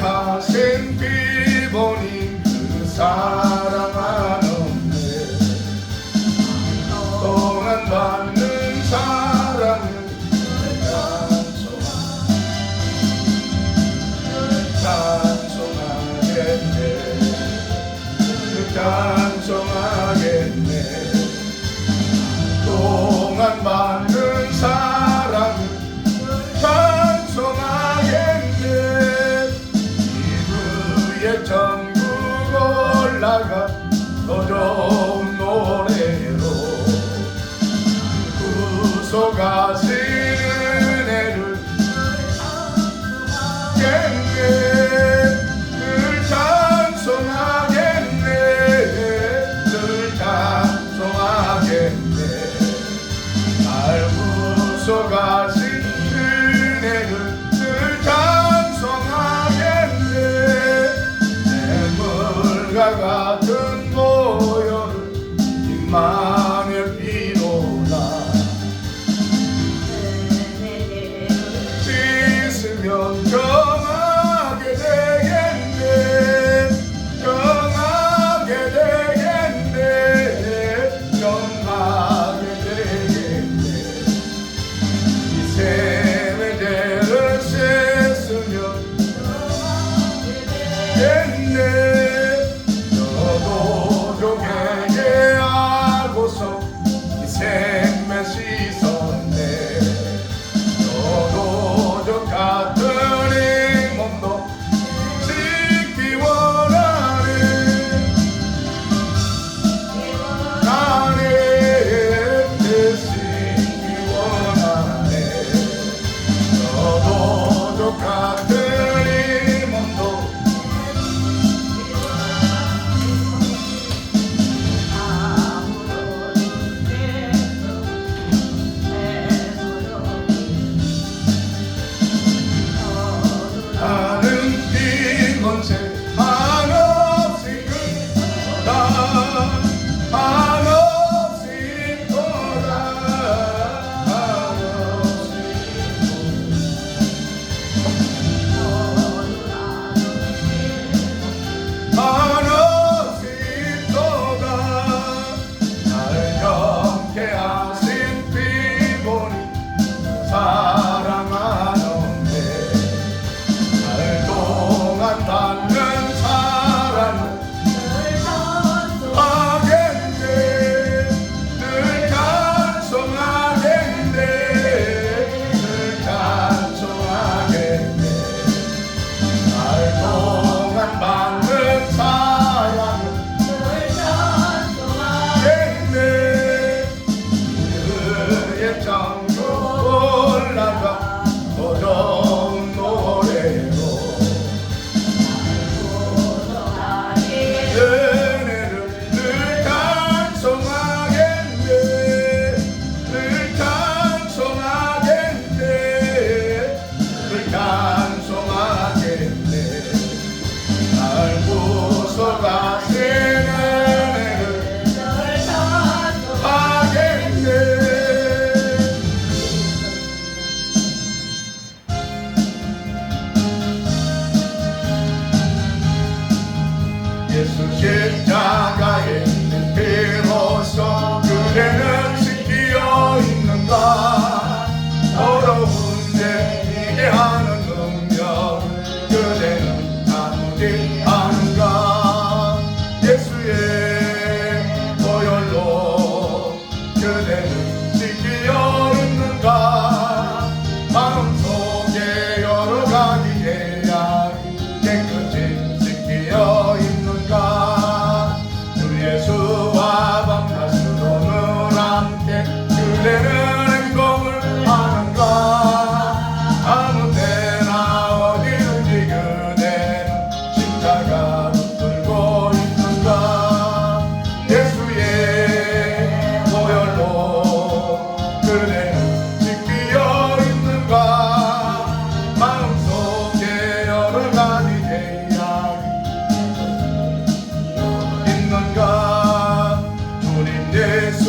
하신 피보니 그 사랑하는데 동안 받는 사랑은 찬송하겠네. 동안 받는 사랑은 찬송하겠네. 이브의 천국 올라가 더 좋은 노래로 구속하신 은혜를 늘 찬송하겠네. 늘 찬송하겠네. 날 구속하신 은혜를 늘 찬송하겠네. 샘물과 같은 보혈을 임마누엘 피로나 씻으면 정하게 되겠네. 정하게 되겠네. 정하게 되겠네. 이 샘의 죄를 씻으면 되겠네. 너도 조개게 하고서 이 샘에 씻었네. 너도 저 같은 이 몸도 씻기 원하네. 나는 씻기 원하네. 너도 저 같은 이 몸도 나는 빈곤세 한없이 크다. 한없이 크다. 한없이 크다. 나를 영케 하신 피보니 사랑하는데 날 동안 받는 사랑은 하겠네. 늘 찬송하겠네. 늘 찬송하겠네. 날 동안 받는 사랑은 하겠네. 그의 천국 올라가 더 좋은 노래로 은혜를 늘 찬송하겠네. 늘 찬송하겠네. 늘 찬송하겠네. 날 구속하신 은혜를 하겠네. 예수 십자가에 있는 피로써 그대는 지키어 있는가. 더러운 죄 이게 하는 능력 그대는 가누지 않은가. 예수의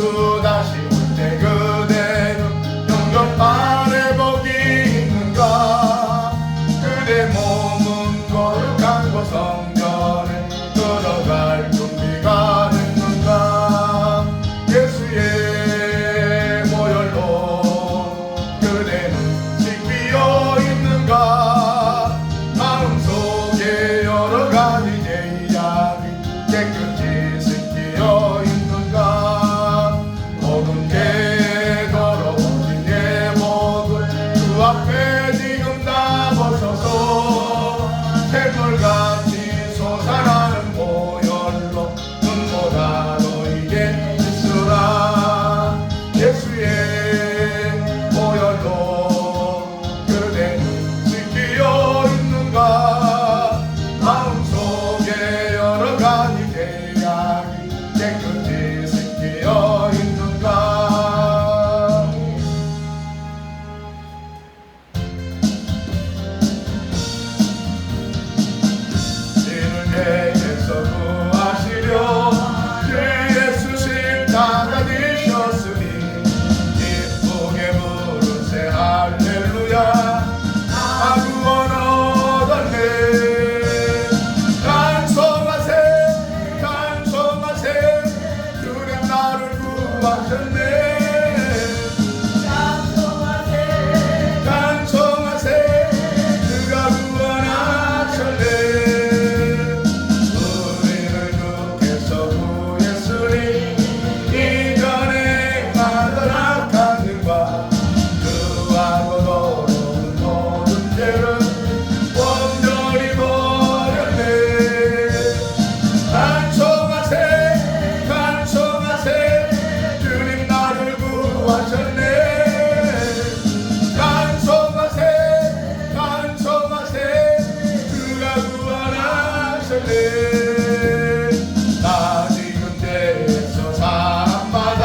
예수 다시 올 때 그대는 영접만의 복이 있는가? 그대 몸은 거룩한 곳 성전에 들어갈 준비가 됐는가? 예수의 보혈로 그대는 지키어 있는가? 마음속에 여러 가지 죄악이 깨끗이 씻기어 있는가? 모든 죄 더러워진 예복을 그 앞에 지금 다 벗어서 샘물같이 솟아나는 보혈로 눈보다 너에게 있으라. 예수의 보혈로 그대는 지키어 있는가? 마음속에 여러 가지 죄악이 깨끗이 씻기어 있는가? 죄를 내게서 구하시려 주 예수 십자가 지셨으니 기쁘게 부르세 할렐루야. 나 구원 얻었네. 찬송하세 찬송하세 주님 나를 구하셨네. 찬송하세 그가 구원하셨네. 우리를 주께서 구했으니 이전에 받은 악한 일과 그하고 더러운 모든 죄를 온전히 버렸네. 찬송하세 찬송하세 주님 나를 구하셨네. 찬송하세 찬송하세 그가 구원하셨네. 나 지금 죄에서 사함받아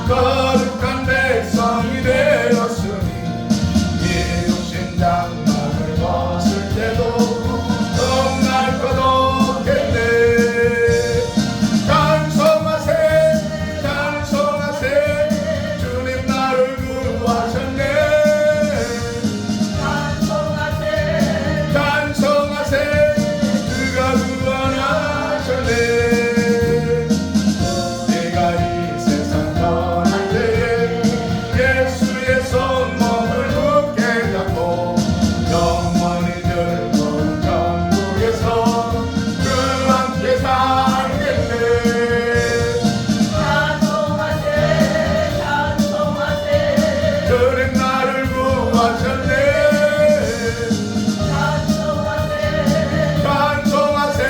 거룩한 백성이 되었으니 이육신 장막을 벗을 때도 겁날 것 없겠네. 찬송하세 찬송하세 주님 나를 구하셨네. 찬송하세 그가 구원하셨네. 내가 이 세상 떠날 때에 예수의 손목을 굳게 잡고 영원히 즐거운 천국에서 그 함께 살겠네. 주님 나를 구하셨네. 찬송하세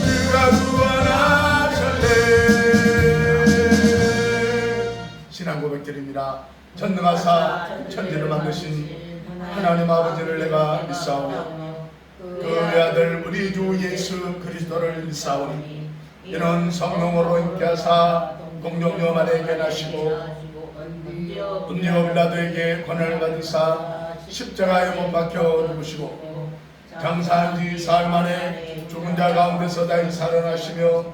그가 구원하셨네. 신앙 고백드립니다. 전능하사 천지를 만드신 하나님 아버지를 내가 믿사오며 그 외아들 우리 주 예수 그리스도를 믿사오니 이는 성령으로 인께하사 공동령 안에 계나시고 분녀 빌라도에게 권한을 받으사 십자가에 못 박혀 죽으시고 장사한 지 사흘 만에 죽은 자 가운데서 다시 살아나시며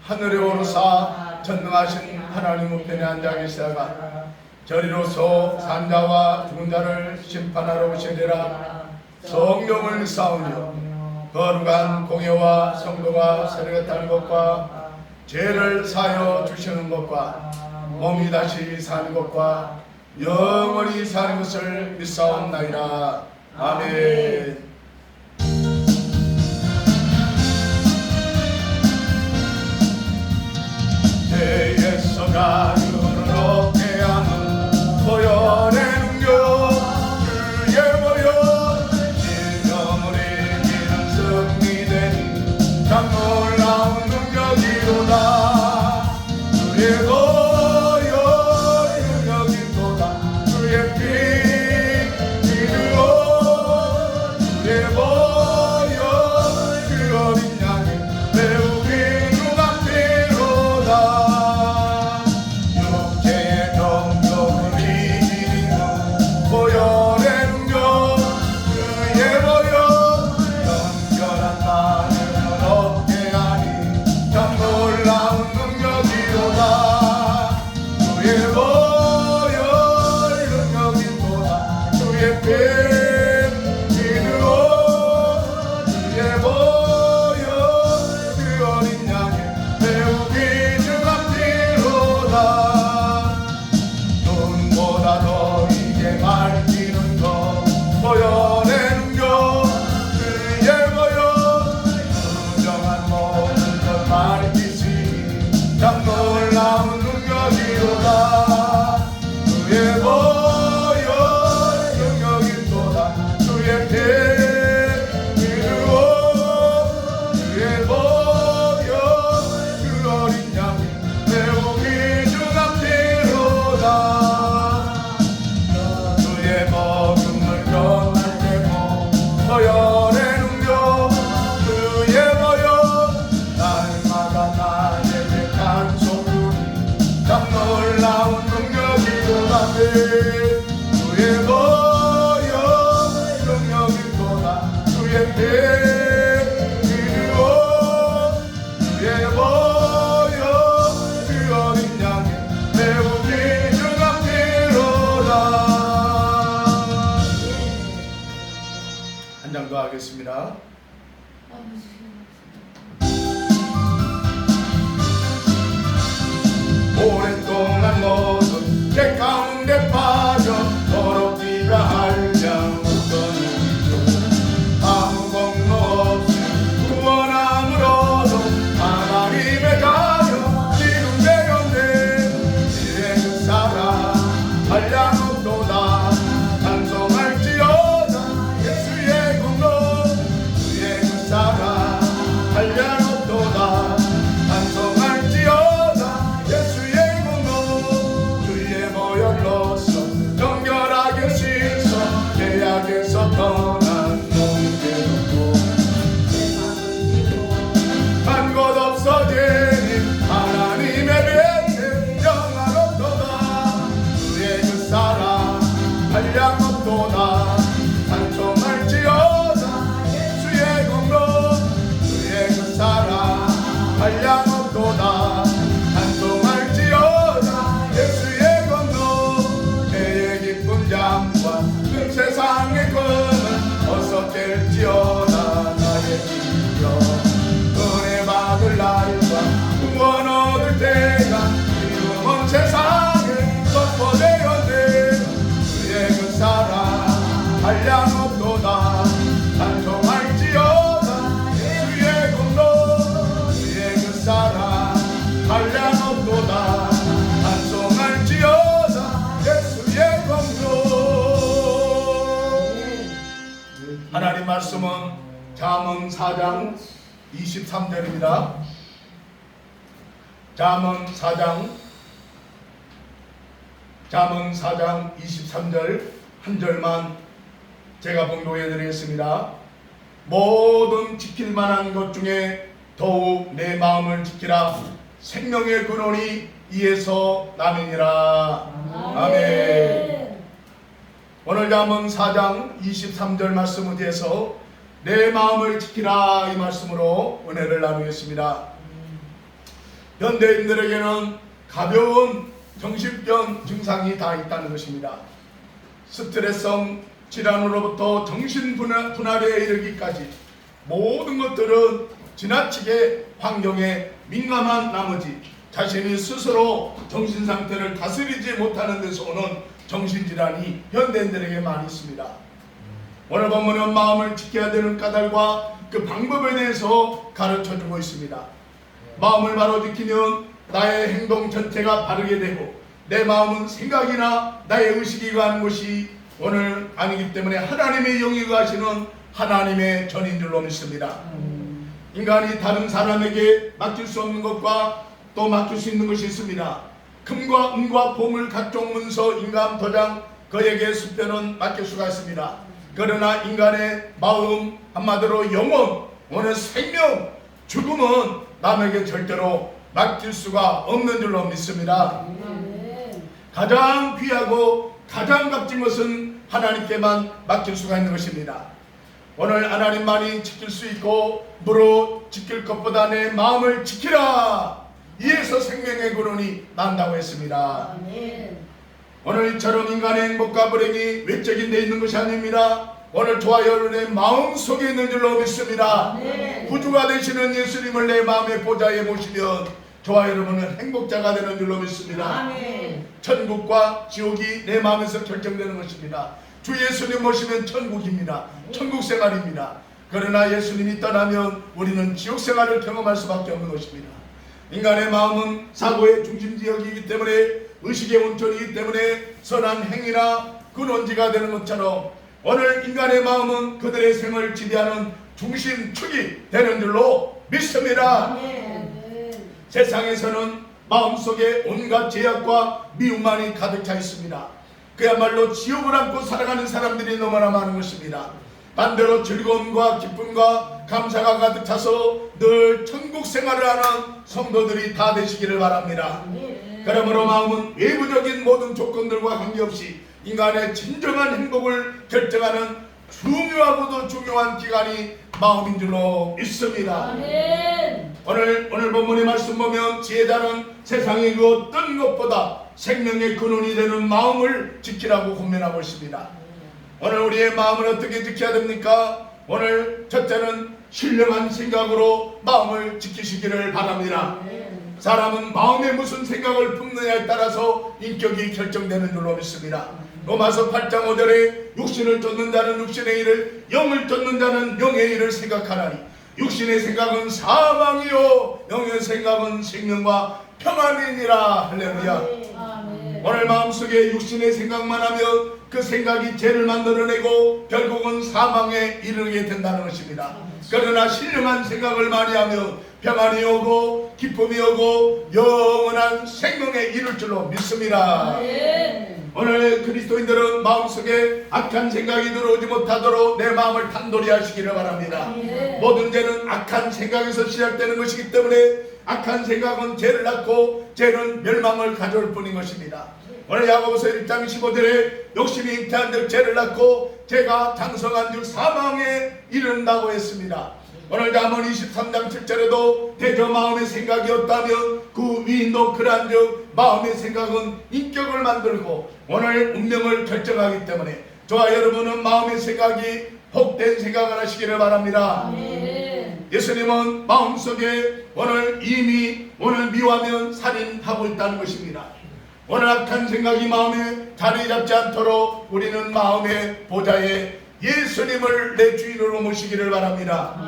하늘에 오르사 전능하신 하나님 우편에 앉아 계시다가 저리로서 산자와 죽은 자를 심판하러 오시리라. 성령을 믿사오며 거룩한 공예와 성도가 세례가 타는 것과 죄를 사하여 주시는 것과 몸이 다시 사는 것과 영원히 사는 것을 믿사옵나이다. 아멘. 죄에서 자유를 얻게 하는 보혈의 능력 주의 보혈 진정을 이기는 승리되니 참 놀라운 능력이로다. 주의 보혈 능력이로다. 주의 피 이루어 주의 보혈 그 어린 양의 매우 귀중한 피로다. 참 놀라운 능력이로다. 주의 보혈 능력이로다. 주의 피 이르고 주의 보혈 그 어린 양이 매우 귀중한 피로다. 주의 먹음을 전할 때고 보혈의 능력 주의 보혈 날마다 나에게 단속으로 참 놀라운 능력이로다. 주의 보혈 능력이로다. 주의 피 그리고 주의 보혈 그 어린 양이 매우 귀중한 피로다. 한 장 더 하겠습니다. 오랫동안 모든 죄 가운데 빠져 더럽기가 한량없던 우리도 아무 공로 없이 구원함으로도 하나님의 자녀 지금 되었네. 이의 그 사랑 한량없도다. 찬송할지어다 예수의 공로 주의 그 사랑 한량없도다. 찬송할지어다 예수의 공로 주의 보혈로서 정결하게 씻어 죄악에서 떠난 농계롭고 한 곳 없어지니 하나님의 백성 영화롭도다. 주의 그 사랑 한량없도다. 찬송할지어다 주의 공로 주의 그 사랑 한량없도다. 찬송할지어다 예수의 공로 죄의 깊은 잠과 큰 세상의 검은 어서 깰지어다. 나의 기여 은혜 받을 날과 구원 얻을 때가 지금 온 세상에 선포되었네. 주의 그 사랑 한량없도다. 찬송할지어다 예수의 공로 주의 그 사랑 한량없도다. 찬송할지어다 예수의 공로. 하나님 말씀은 잠언 4장 23절입니다. 잠언 4장 23절 한 절만 제가 봉독해 드리겠습니다. 모든 지킬 만한 것 중에 더욱 내 마음을 지키라. 생명의 근원이 이에서 나느니라. 아멘. 오늘 잠언 4장 23절 말씀에 대해서 내 마음을 지키라 이 말씀으로 은혜를 나누겠습니다. 현대인들에게는 가벼운 정신병 증상이 다 있다는 것입니다. 스트레스성 질환으로부터 정신분할에 이르기까지 모든 것들은 지나치게 환경에 민감한 나머지 자신이 스스로 정신상태를 다스리지 못하는 데서 오는 정신질환이 현대인들에게 많이 있습니다. 오늘 본문은 마음을 지켜야 되는 까닭과 그 방법에 대해서 가르쳐주고 있습니다. 마음을 바로 지키면 나의 행동 전체가 바르게 되고 내 마음은 생각이나 나의 의식이 가는 것이 오늘 아니기 때문에 하나님의 영이 가시는 하나님의 전인 줄로 믿습니다. 인간이 다른 사람에게 맡길 수 없는 것과 또 맡길 수 있는 것이 있습니다. 금과 은과 보물 각종 문서 인감 도장 그에게 수표는 맡길 수가 있습니다. 그러나 인간의 마음 한마디로 영혼 오늘 생명 죽음은 남에게 절대로 맡길 수가 없는 줄로 믿습니다. 가장 귀하고 가장 값진 것은 하나님께만 맡길 수가 있는 것입니다. 오늘 하나님만이 지킬 수 있고 무릇 지킬 것보다 내 마음을 지키라. 이에서 생명의 근원이 난다고 했습니다. 오늘 이처럼 인간의 행복과 불행이 외적인 데 있는 것이 아닙니다. 오늘 저와 여러분의 마음 속에 있는 줄로 믿습니다. 구주가 되시는 예수님을 내 마음의 보좌에 모시면 저와 여러분은 행복자가 되는 줄로 믿습니다. 천국과 지옥이 내 마음에서 결정되는 것입니다. 주 예수님 모시면 천국입니다. 천국 생활입니다. 그러나 예수님이 떠나면 우리는 지옥 생활을 경험할 수밖에 없는 것입니다. 인간의 마음은 사고의 중심지역이기 때문에 의식의 온천이기 때문에 선한 행위나 근원지가 되는 것처럼 오늘 인간의 마음은 그들의 생을 지배하는 중심축이 되는 줄로 믿습니다. 세상에서는 마음속에 온갖 죄악과 미움만이 가득 차 있습니다. 그야말로 지옥을 안고 살아가는 사람들이 너무나 많은 것입니다. 반대로 즐거움과 기쁨과 감사가 가득 차서 늘 천국 생활을 하는 성도들이 다 되시기를 바랍니다. 그러므로 마음은 외부적인 모든 조건들과 관계없이 인간의 진정한 행복을 결정하는 중요하고도 중요한 기관이 마음인 줄로 믿습니다. 오늘 본문의 말씀 보면 지혜자는 세상의 그 어떤 것보다 생명의 근원이 되는 마음을 지키라고 권면하고 있습니다. 오늘 우리의 마음을 어떻게 지켜야 됩니까? 오늘 첫째는 신령한 생각으로 마음을 지키시기를 바랍니다. 사람은 마음에 무슨 생각을 품느냐에 따라서 인격이 결정되는 줄로 믿습니다. 로마서 8장 5절에 육신을 쫓는 자는 육신의 일을, 영을 쫓는 자는 영의 일을 생각하나니 육신의 생각은 사망이요 영의 생각은 생명과 평안이니라. 할렐루야. 오늘 마음속에 육신의 생각만 하면 그 생각이 죄를 만들어내고 결국은 사망에 이르게 된다는 것입니다. 그러나 신령한 생각을 많이 하며 평안이 오고 기쁨이 오고 영원한 생명에 이를 줄로 믿습니다. 오늘 그리스도인들은 마음속에 악한 생각이 들어오지 못하도록 내 마음을 단돌이 하시기를 바랍니다. 모든 죄는 악한 생각에서 시작되는 것이기 때문에 악한 생각은 죄를 낳고 죄는 멸망을 가져올 뿐인 것입니다. 오늘 야고보서 1장 15절에 욕심이 잉태한 즉 죄를 낳고 죄가 장성한 즉 사망에 이른다고 했습니다. 오늘 잠언 23장 7절에도 대저 마음의 생각이 없다면 그 위인도 그러한 즉 마음의 생각은 인격을 만들고 오늘 운명을 결정하기 때문에 저와 여러분은 마음의 생각이 복된 생각을 하시기를 바랍니다. 예수님은 마음속에 오늘 이미 오늘 미워하면 살인하고 있다는 것입니다. 오늘 악한 생각이 마음에 자리 잡지 않도록 우리는 마음의 보좌에 예수님을 내 주인으로 모시기를 바랍니다.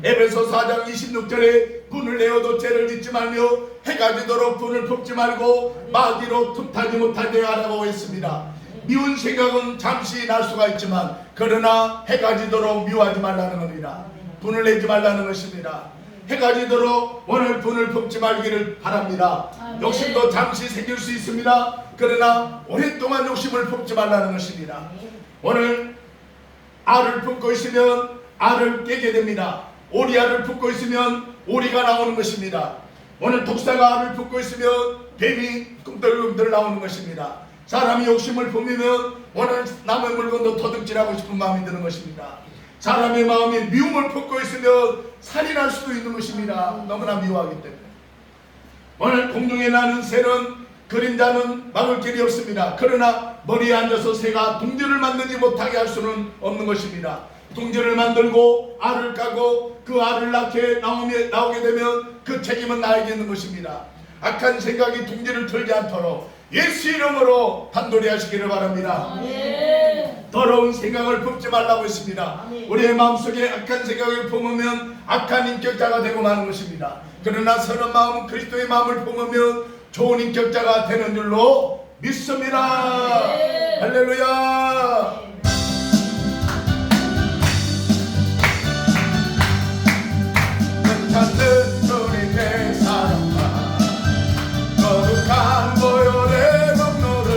에베소 4장 26절에 분을 내어도 죄를 짓지 말며 해가 지도록 분을 품지 말고 마귀로 틈타지 못하게 하라고 했습니다. 미운 생각은 잠시 날 수가 있지만 그러나 해가 지도록 미워하지 말라는 겁니다. 분을 내지 말라는 것입니다. 해가 지도록 오늘 분을 품지 말기를 바랍니다. 욕심도 잠시 생길 수 있습니다. 그러나 오랫동안 욕심을 품지 말라는 것입니다. 오늘 알을 품고 있으면 알을 깨게 됩니다. 오리알을 품고 있으면 오리가 나오는 것입니다. 오늘 독사가 알을 품고 있으면 뱀이 꿈틀꿈틀 나오는 것입니다. 사람이 욕심을 품으면 오늘 남의 물건도 도둑질하고 싶은 마음이 드는 것입니다. 사람의 마음이 미움을 품고 있으면 살인할 수도 있는 것입니다. 너무나 미워하기 때문에. 오늘 공중에 나는 새는 그림자는 막을 길이 없습니다. 그러나 머리에 앉아서 새가 둥지를 만들지 못하게 할 수는 없는 것입니다. 둥지를 만들고 알을 까고 그 알을 낳게 나오게 되면 그 책임은 나에게 있는 것입니다. 악한 생각이 둥지를 틀지 않도록 예수 이름으로 단돌이 하시기를 바랍니다. 더러운 생각을 품지 말라고 했습니다. 우리의 마음속에 악한 생각을 품으면 악한 인격자가 되고 마는 것입니다. 그러나 선한 마음 그리스도의 마음을 품으면 좋은 인격자가 되는 줄로 믿습니다. 할렐루야. 괜찮은 우리 내 사랑과 거룩한 보혈의 공로를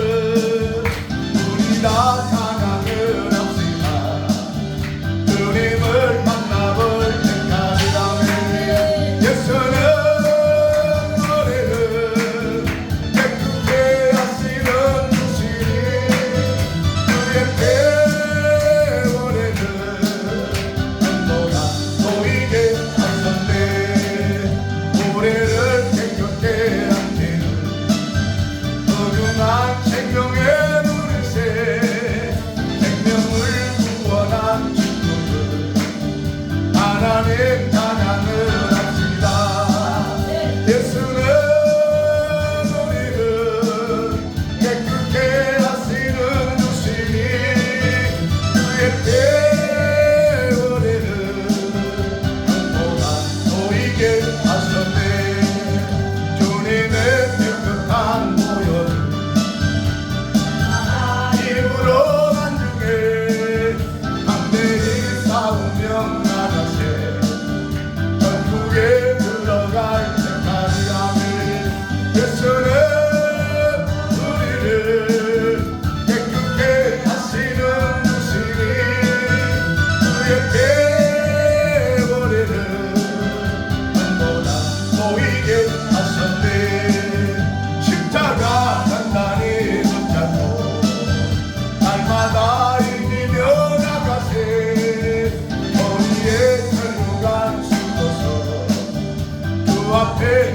우리 다 찬양을 합시다. 주님을 만나볼 때까지 예수는 우리를 깨끗게 하시는 주시니 그의 우리를 전도가 보이게 하셨네. 우리를 깨끗게 생명의 물새 생명을 구원한 친구들 하나님 찬양을 합시다. 예수는 우리를 깨끗게 하시는 주시니 그의 때 우리를 전도가 보이게 하셨네.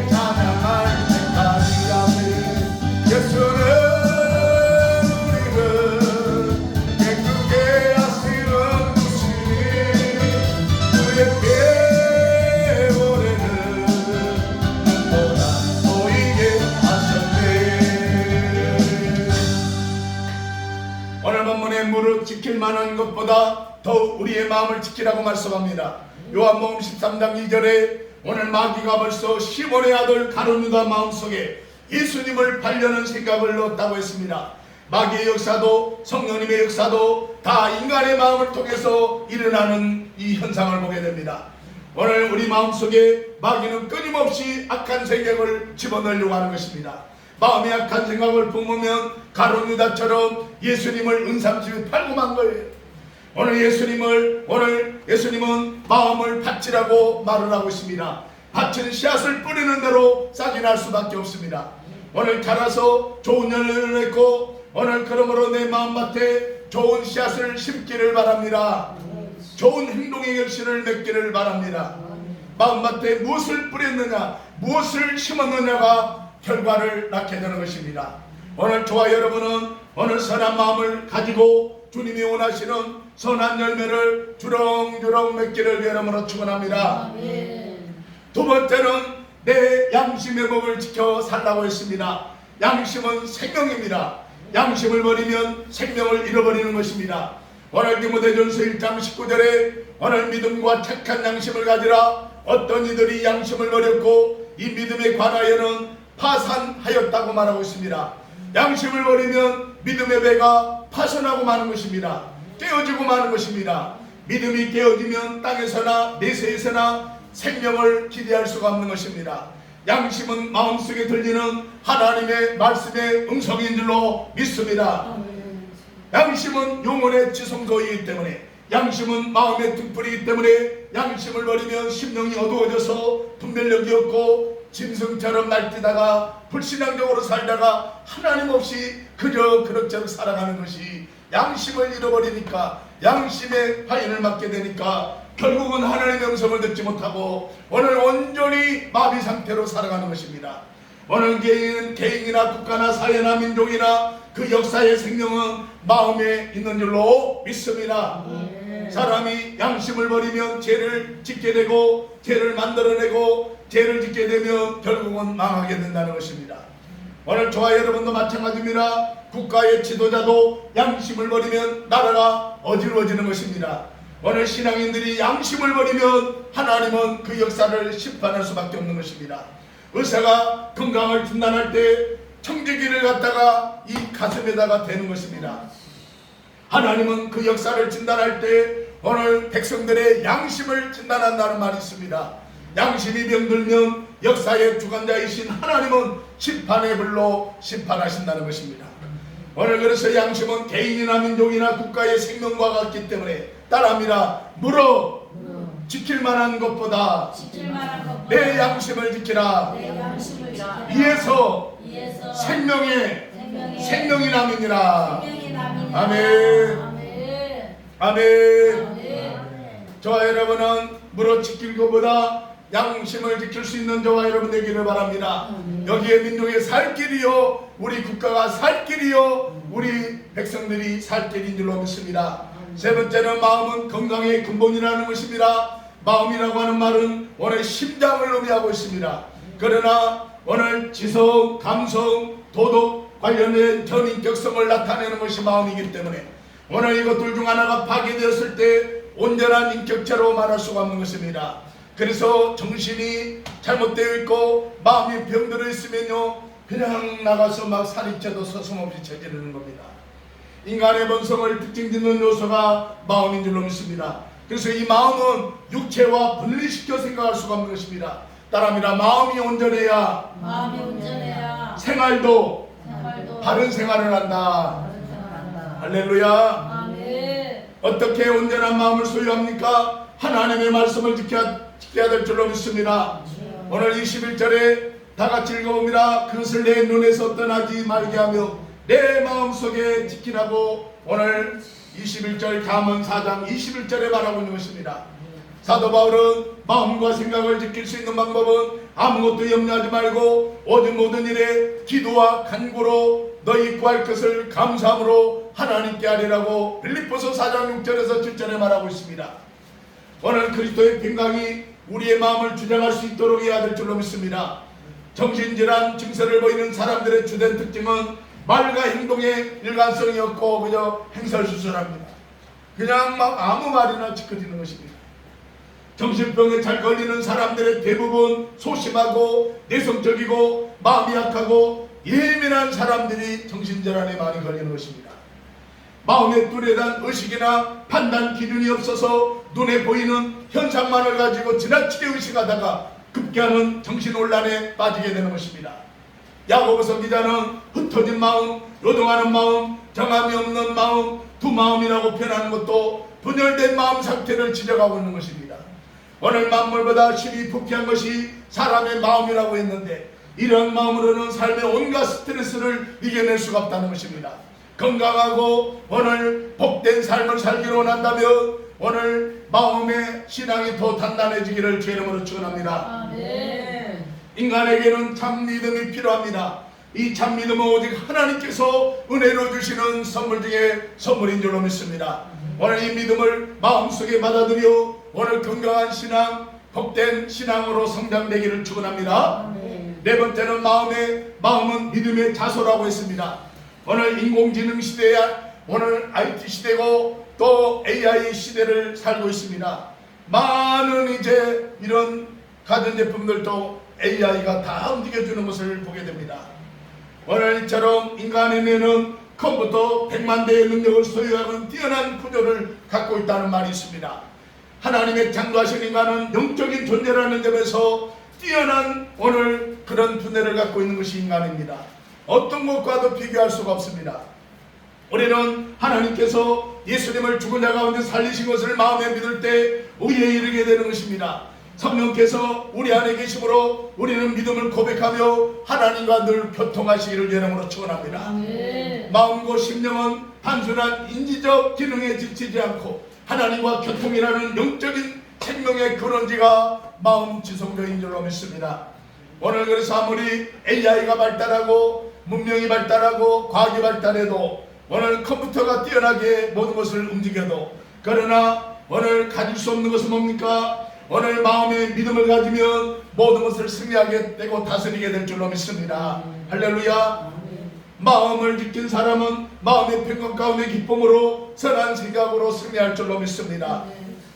찬양할 때까지 아멘. 예수는 우리를 깨끗게 하시는 분이니 그의 폐월에는 눈보다 보이게 하셨네. 오늘 본문에 무릇 지킬 만한 것보다 더욱 우리의 마음을 지키라고 말씀합니다. 요한복음 13장 2절에 오늘 마귀가 벌써 시몬의 아들 가룟 유다 마음속에 예수님을 팔려는 생각을 넣었다고 했습니다. 마귀의 역사도 성령님의 역사도 다 인간의 마음을 통해서 일어나는 이 현상을 보게 됩니다. 오늘 우리 마음속에 마귀는 끊임없이 악한 생각을 집어넣으려고 하는 것입니다. 마음에 악한 생각을 품으면 가룟 유다처럼 예수님을 은삼집에 팔고 만 거예요. 오늘 예수님은 마음을 밭이라고 말을 하고 있습니다. 밭은 씨앗을 뿌리는 대로 싹이 날 수밖에 없습니다. 오늘 자라서 좋은 열매를 맺고 오늘 그러므로 내 마음밭에 좋은 씨앗을 심기를 바랍니다. 좋은 행동의 결실을 맺기를 바랍니다. 마음밭에 무엇을 뿌렸느냐, 무엇을 심었느냐가 결과를 낳게 되는 것입니다. 오늘 저와 여러분은 오늘 선한 마음을 가지고 주님이 원하시는 선한 열매를 주렁주렁 맺기를 여러분으로 축원합니다. 두 번째는 내 양심의 법을 지켜 살라고 했습니다. 양심은 생명입니다. 양심을 버리면 생명을 잃어버리는 것입니다. 오늘 디모데전서 1장 19절에 오늘 믿음과 착한 양심을 가지라. 어떤 이들이 양심을 버렸고 이 믿음에 관하여는 파산하였다고 말하고 있습니다. 양심을 버리면 믿음의 배가 파손하고 마는 것입니다. 깨어지고 마는 것입니다. 믿음이 깨어지면 땅에서나 내세에서나 생명을 기대할 수가 없는 것입니다. 양심은 마음속에 들리는 하나님의 말씀의 음성인 줄로 믿습니다. 양심은 영혼의 지성소이기 때문에, 양심은 마음의 등불이기 때문에 양심을 버리면 심령이 어두워져서 분별력이 없고 짐승처럼 날뛰다가 불신앙적으로 살다가 하나님 없이 그저 그럭저럭 살아가는 것이, 양심을 잃어버리니까, 양심의 화인을 맞게 되니까 결국은 하나님의 음성을 듣지 못하고 오늘 온전히 마비 상태로 살아가는 것입니다. 오늘 개인이나 국가나 사회나 민족이나 그 역사의 생명은 마음에 있는 줄로 믿습니다. 사람이 양심을 버리면 죄를 짓게 되고 죄를 만들어내고 죄를 짓게 되면 결국은 망하게 된다는 것입니다. 오늘 저와 여러분도 마찬가지입니다. 국가의 지도자도 양심을 버리면 나라가 어지러워지는 것입니다. 오늘 신앙인들이 양심을 버리면 하나님은 그 역사를 심판할 수밖에 없는 것입니다. 의사가 건강을 진단할 때 청지기를 갖다가 이 가슴에다가 대는 것입니다. 하나님은 그 역사를 진단할 때 오늘 백성들의 양심을 진단한다는 말이 있습니다. 양심이 병들면 역사의 주관자이신 하나님은 심판의 불로 심판하신다는 것입니다. 오늘 그래서 양심은 개인이나 민족이나 국가의 생명과 같기 때문에 따라합니다. 물어 지킬 만한 것보다 내 양심을 지키라. 이에서 생명이 남으니라. 아멘. 아멘. 저와 여러분은 물어 지킬 것보다 양심을 지킬 수 있는 저와 여러분 되기를 바랍니다. 여기에 민족의 살 길이요, 우리 국가가 살 길이요, 우리 백성들이 살 길인 줄로 믿습니다. 세 번째는 마음은 건강의 근본이라는 것입니다. 마음이라고 하는 말은 오늘 심장을 의미하고 있습니다. 그러나 오늘 지성, 감성, 도덕 관련된 전인격성을 나타내는 것이 마음이기 때문에 오늘 이것들 중 하나가 파괴되었을 때 온전한 인격체로 말할 수가 없는 것입니다. 그래서 정신이 잘못되어 있고 마음이 병들어 있으면요, 그냥 나가서 막 살이 쪄도 서슴없이 저지르는 겁니다. 인간의 본성을 특징짓는 요소가 마음인 줄로 믿습니다. 그래서 이 마음은 육체와 분리시켜 생각할 수가 없는 것입니다. 따라합니다. 마음이 온전해야 생활도 바른 생활을 한다. 할렐루야. 아멘. 어떻게 온전한 마음을 소유합니까? 하나님의 말씀을 지켜야 될 줄로 믿습니다. 오늘 21절에 다 같이 읽어봅니다. 그것을 내 눈에서 떠나지 말게 하며 내 마음속에 지키라고 오늘 21절 잠언 4장 21절에 말하고 있는 것입니다. 사도 바울은 마음과 생각을 지킬 수 있는 방법은 아무것도 염려하지 말고 오직 모든 일에 기도와 간구로 너희 구할 것을 감사함으로 하나님께 하리라고 빌립보서 4장 6절에서 7절에 말하고 있습니다. 오늘 그리스도의 평강이 우리의 마음을 주장할 수 있도록 해야 될 줄로 믿습니다. 정신질환 증세를 보이는 사람들의 주된 특징은 말과 행동에 일관성이 없고 그저 행설수설합니다. 그냥 막 아무 말이나 짓거리는 것입니다. 정신병에 잘 걸리는 사람들의 대부분 소심하고 내성적이고 마음이 약하고 예민한 사람들이 정신질환에 많이 걸리는 것입니다. 마음의 뚜렷한 의식이나 판단 기준이 없어서 눈에 보이는 현상만을 가지고 지나치게 의식하다가 급기야는 정신혼란에 빠지게 되는 것입니다. 야고보서 기자는 흩어진 마음, 요동하는 마음, 정함이 없는 마음, 두 마음이라고 표현하는 것도 분열된 마음 상태를 지적하고 있는 것입니다. 오늘 만물보다 심히 부패한 것이 사람의 마음이라고 했는데 이런 마음으로는 삶의 온갖 스트레스를 이겨낼 수가 없다는 것입니다. 건강하고 오늘 복된 삶을 살기로 원한다면 오늘 마음의 신앙이 더 단단해지기를 주의 이름으로 축원합니다. 아멘. 인간에게는 참 믿음이 필요합니다. 이 참 믿음은 오직 하나님께서 은혜로 주시는 선물 중에 선물인 줄로 믿습니다. 오늘 이 믿음을 마음속에 받아들여 오늘 건강한 신앙, 복된 신앙으로 성장되기를 축원합니다. 네 번째는 마음은 믿음의 자소라고 했습니다. 오늘 인공지능 시대에 오늘 IT 시대고 또 AI 시대를 살고 있습니다. 많은 이제 이런 가전제품들도 AI가 다 움직여주는 것을 보게 됩니다. 오늘 이처럼 인간의 뇌는 컴퓨터 100만 대의 능력을 소유하는 뛰어난 구조를 갖고 있다는 말이 있습니다. 하나님의 창조하신 인간은 영적인 존재라는 점에서 뛰어난 오늘 그런 두뇌를 갖고 있는 것이 인간입니다. 어떤 것과도 비교할 수가 없습니다. 우리는 하나님께서 예수님을 죽은 자 가운데 살리신 것을 마음에 믿을 때 의에 이르게 되는 것입니다. 성령께서 우리 안에 계심으로 우리는 믿음을 고백하며 하나님과 늘 교통하시기를 이름으로 축원합니다. 마음과 심령은 단순한 인지적 기능에 지치지 않고 하나님과 교통이라는 영적인 생명의 근원지가 마음 지성도인 줄로 믿습니다. 오늘 그래서 아무리 AI가 발달하고 문명이 발달하고 과학이 발달해도 오늘 컴퓨터가 뛰어나게 모든 것을 움직여도 그러나 오늘 가질 수 없는 것은 뭡니까? 오늘 마음의 믿음을 가지면 모든 것을 승리하게 되고 다스리게 될 줄로 믿습니다. 할렐루야. 마음을 지킨 사람은 마음의 평강 가운데 기쁨으로 선한 생각으로 승리할 줄로 믿습니다.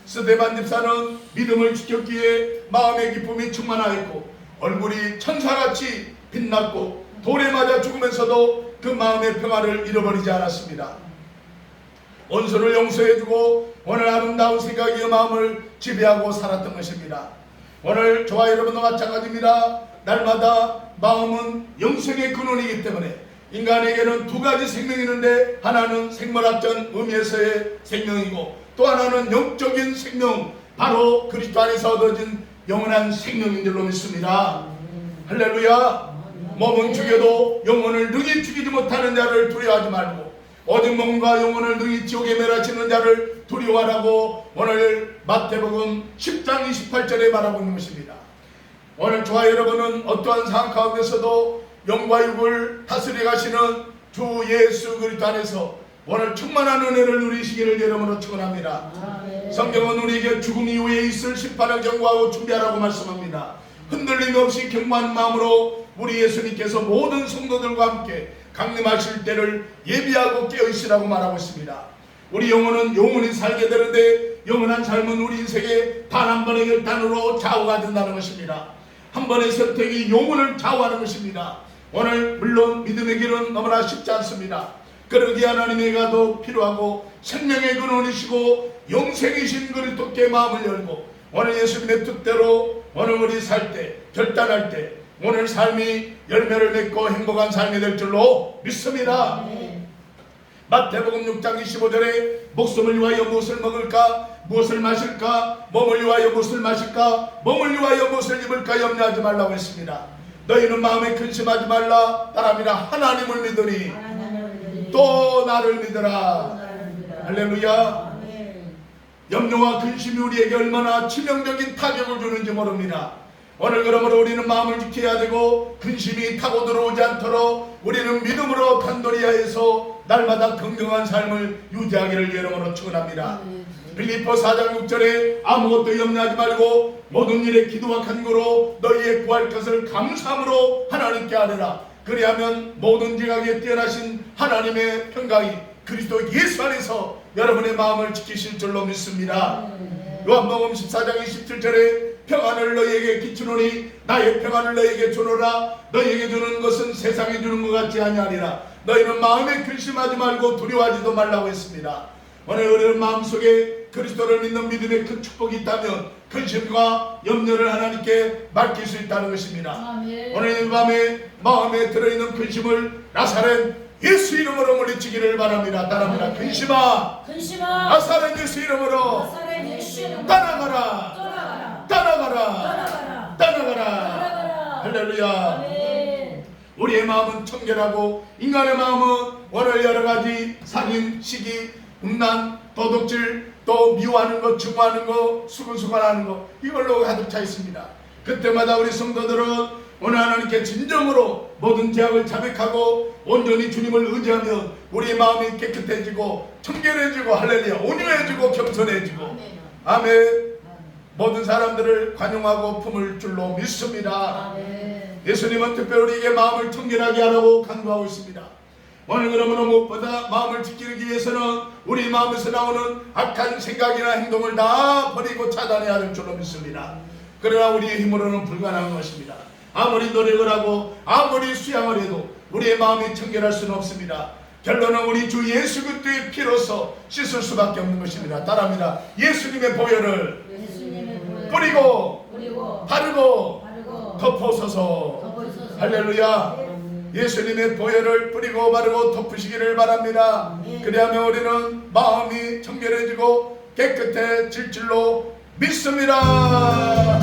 스데반 집사는 믿음을 지켰기에 마음의 기쁨이 충만하였고 얼굴이 천사같이 빛났고 돌에 맞아 죽으면서도 그 마음의 평화를 잃어버리지 않았습니다. 원수를 용서해주고 오늘 아름다운 생각이 그 마음을 지배하고 살았던 것입니다. 오늘 저와 여러분도 마찬가지입니다. 날마다 마음은 영생의 근원이기 때문에 인간에게는 두 가지 생명이 있는데 하나는 생물학적 의미에서의 생명이고 또 하나는 영적인 생명, 바로 그리스도 안에서 얻어진 영원한 생명인 줄로 믿습니다. 할렐루야. 몸은 죽여도 영혼을 능히 죽이지 못하는 자를 두려워하지 말고 오직 몸과 영혼을 능히 지옥에 멸하시는 자를 두려워하라고 오늘 마태복음 10장 28절에 말하고 있는 것입니다. 오늘 저와 여러분은 어떠한 상황 가운데서도 영과 육을 다스려 가시는 주 예수 그리스도 안에서 오늘 충만한 은혜를 누리시기를 여러분으로 축원합니다. 성경은 우리에게 죽음 이후에 있을 심판을 경고하고 준비하라고 말씀합니다. 흔들림 없이 경고하는 마음으로 우리 예수님께서 모든 성도들과 함께 강림하실 때를 예비하고 깨어있으라고 말하고 있습니다. 우리 영혼은 영원히 살게 되는데 영원한 삶은 우리 인생의 단 한 번의 결단으로 좌우가 된다는 것입니다. 한 번의 선택이 영혼을 좌우하는 것입니다. 오늘 물론 믿음의 길은 너무나 쉽지 않습니다. 그러기에 하나님의 가도 필요하고 생명의 근원이시고 영생이신 그리스도께 마음을 열고 오늘 예수님의 뜻대로 오늘 우리 살 때 결단할 때 오늘 삶이 열매를 맺고 행복한 삶이 될 줄로 믿습니다. 마태복음 6장 25절에 목숨을 위하여 무엇을 먹을까 무엇을 마실까 몸을 위하여 무엇을 마실까 몸을 위하여 무엇을 입을까 염려하지 말라고 했습니다. 너희는 마음에 근심하지 말라. 따라합니다. 하나님을 믿으니 또 나를 믿으라. 할렐루야. 염려와 근심이 우리에게 얼마나 치명적인 타격을 주는지 모릅니다. 오늘 그러므로 우리는 마음을 지켜야 되고 근심이 타고 들어오지 않도록 우리는 믿음으로 단도리하여서 날마다 건강한 삶을 유지하기를 예름으로 축원합니다. 빌립보 4장 6절에 아무것도 염려하지 말고 모든 일에 기도와 간구로 너희의 구할 것을 감사함으로 하나님께 아뢰라. 그리하면 모든 지각에 뛰어나신 하나님의 평강이 그리스도 예수 안에서 여러분의 마음을 지키실 줄로 믿습니다. 요한복음 14장 27절에 평안을 너희에게 끼치노니 나의 평안을 너희에게 주노라. 너희에게 주는 것은 세상에 주는 것 같지 아니하리라. 너희는 마음에 근심하지 말고 두려워하지도 말라고 했습니다. 오늘 우리는 마음속에 그리스도를 믿는 믿음의 큰 축복이 있다면 근심과 염려를 하나님께 맡길 수 있다는 것입니다. 아멘. 오늘 이 밤에 마음에 들어있는 근심을 나사렛 예수 이름으로 물리치기를 바랍니다. 따라합니다. 근심아, 나사렛 예수 이름으로 떠나가라. 떠나가라. 할렐루야. 아멘. 우리의 마음은 청결하고 인간의 마음은 오늘 여러가지 살인, 시기, 음란, 도둑질, 또 미워하는 것, 증오하는 것, 수근수근하는 것, 이걸로 가득 차 있습니다. 그때마다 우리 성도들은 오늘 하나님께 진정으로 모든 죄악을 자백하고 온전히 주님을 의지하면 우리 마음이 깨끗해지고 청결해지고 할렐루야, 온유해지고 겸손해지고 아멘. 모든 사람들을 관용하고 품을 줄로 믿습니다. 예수님은 특별히 우리에게 마음을 청결하게 하라고 강조하고 있습니다. 오늘 그러므로 무엇보다 마음을 지키기 위해서는 우리 마음에서 나오는 악한 생각이나 행동을 다 버리고 차단해야 할 줄로 믿습니다. 그러나 우리의 힘으로는 불가능한 것입니다. 아무리 노력을 하고 아무리 수양을 해도 우리의 마음이 청결할 수는 없습니다. 결론은 우리 주 예수 그리스도의 피로서 씻을 수밖에 없는 것입니다. 따라합니다. 예수님의 보혈을 뿌리고 바르고 덮어서서 할렐루야. 예수님의 보혈을 뿌리고 바르고 덮으시기를 바랍니다. 그리하면 우리는 마음이 청결해지고 깨끗해질 줄로 믿습니다.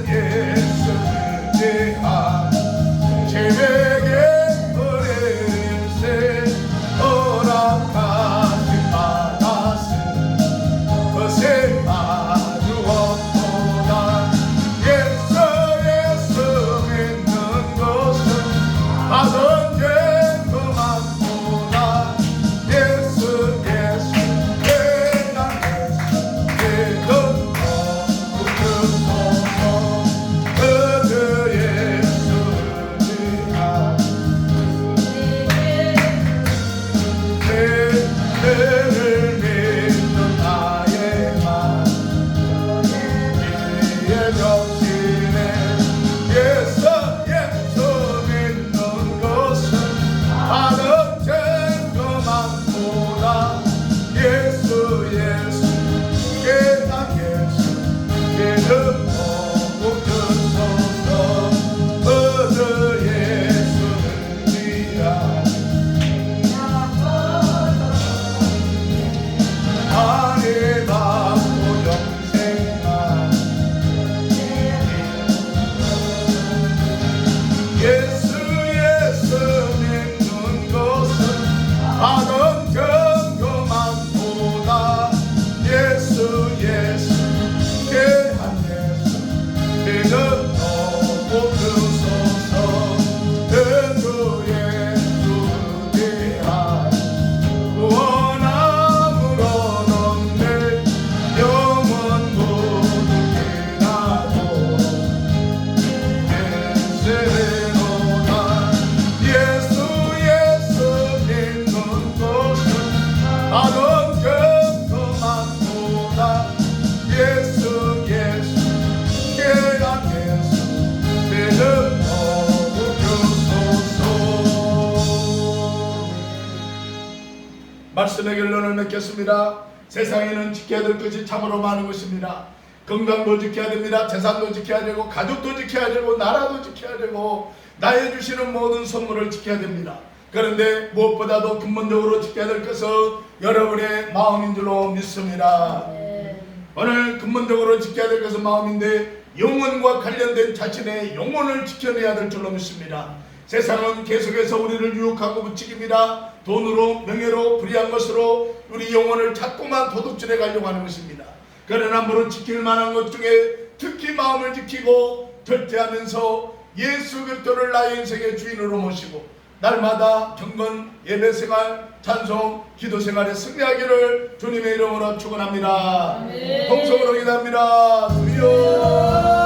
예수를 대한 제에게 버릴세 허락하지 말았음 것에 마주 없도다. 예수 믿는 것은 받은 죄 그만보다 예수 내가 예수 말씀의 결론을 맺겠습니다. 세상에는 지켜야 될 것이 참으로 많은 것입니다. 건강도 지켜야 됩니다. 재산도 지켜야 되고 가족도 지켜야 되고 나라도 지켜야 되고 나의 주시는 모든 선물을 지켜야 됩니다. 그런데 무엇보다도 근본적으로 지켜야 될 것은 여러분의 마음인 줄로 믿습니다. 오늘 근본적으로 지켜야 될 것은 마음인데 영혼과 관련된 자신의 영혼을 지켜내야 될 줄로 믿습니다. 세상은 계속해서 우리를 유혹하고 부추깁니다. 돈으로 명예로 불의한 것으로 우리 영혼을 자꾸만 도둑질해 가려고 하는 것입니다. 그러나 물은 지킬 만한 것 중에 특히 마음을 지키고 절제하면서 예수 그리스도를 나의 인생의 주인으로 모시고 날마다 경건, 예배생활, 찬송, 기도생활에 승리하기를 주님의 이름으로 축원합니다. 동성으로 기도합니다. 주여